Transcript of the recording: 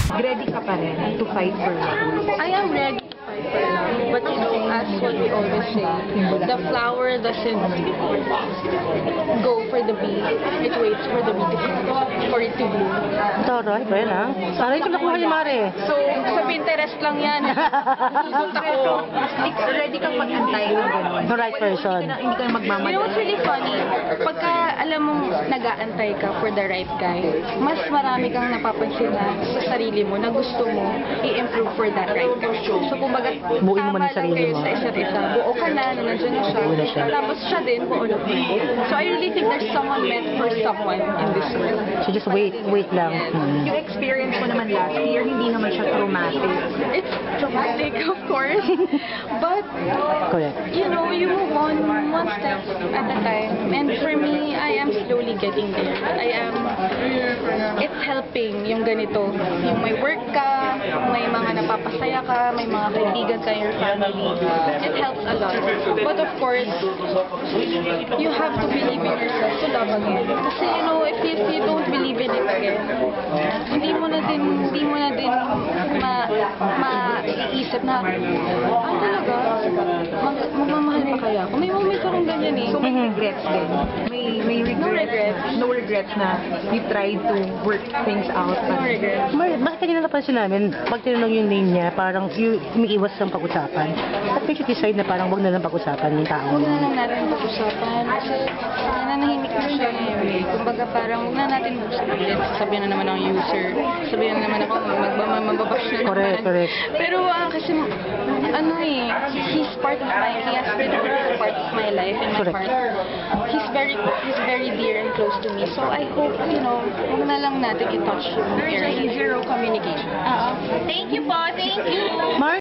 Ready ka pa rin to fight for love? I am ready to fight for love, but you know, as what we always say, the flower doesn't go for the bee, it waits for the bee to come, for it to bloom. Taray ba yan, ha? Taray ko nakuha ni Mare. So, sa Pinterest lang yan. Susot ako. Ready kang mag-antay ng gano'n? The right person. Hindi ka na You know magmamadali. what's really funny? Pagka alam mong nag-aantay ka for the right guy, mas marami kang napapansin na sa sarili mo na gusto mo i-improve for that right guy. So, kumbaga, Buuin mo tama na lang sarili kayo mo. sa isa't isa. Buo ka na nandiyan na Buo na siya. siya. Tapos siya din, buo na din. So, I really think there's someone meant for someone in this world. So just wait lang. Yung experience mo naman last year, hindi naman siya traumatic. It's traumatic, of course. But, Correct. you know, you move on one step at a time. And for me, I am slowly getting there. It's helping yung ganito. Yung may work ka, may mga napapasaya ka, may mga kaibigan ka, your family. It helps a lot. But of course, you have to believe in yourself to love again. Kasi you know, if you don't believe in it again, hindi mo na din maiisip na, talaga, magmamahal pa kaya ako. May moment akong ganyan eh. So may regrets din. May regrets. No regrets. No regrets na you tried to work things out. No regrets. Mar, bakit kanina napansin namin, pag tinanong yung name niya, parang umiiwas ng pag-usapan. At may decide na parang wag na lang pag-usapan yung tao. Huwag na lang natin pag-usapan kasi nananahimik na siya ngayon eh. Kumbaga parang huwag na natin pag-usapan. Sabihin na naman ng user, sabihin na naman ako, magbabash na Correct, naman. correct. Pero kasi, ano eh, he's part of my, he has been a part of my life and my Correct. heart. He's very dear and close to me. So I hope, you know, huwag na lang natin i-touch yung There is a zero communication. Thank you po, thank you. Mar